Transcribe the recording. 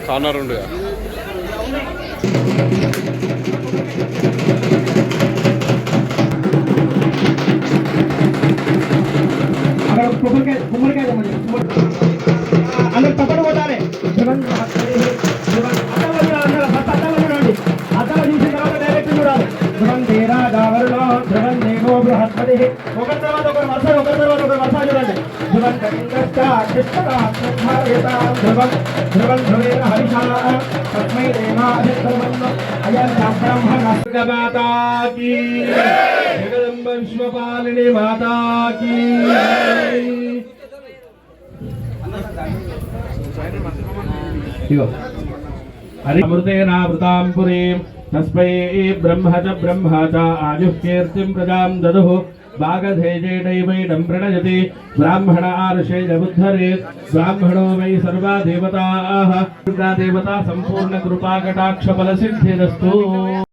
Corner ఉండు అందరు తప్పని కొట్టాలి. అద్దాలు చూసిన తర్వాత డైరెక్ట్ చూడాలి. ధ్రువం దేరా దావరులో ధ్రువం దేవో బృహస్పతి. ఒకరి తర్వాత ఒకరు వర్ష చూడండి. ధ్రువం ధ్రువం ధ్రువం ధ్రువేణ హరిషా తస్మై దేవాధిష్ఠవం అయం బ్రహ్మణస్కమాతాకి జగదంబ విశ్వపాలిని మాతాకి. అమృతేనావృతాం పురీం తస్మై బ్రహ్మ చ ఆయుః కీర్తిం ప్రజాం దదుః వాగధేజేనైవైనం ప్రణయతి బ్రాహ్మణ ఆర్షేయముద్ధరేత్ బ్రాహ్మణో వై సర్వా దేవతాః. దేవతా సంపూర్ణ కృపా కటాక్ష ఫల సిద్ధిరస్తు.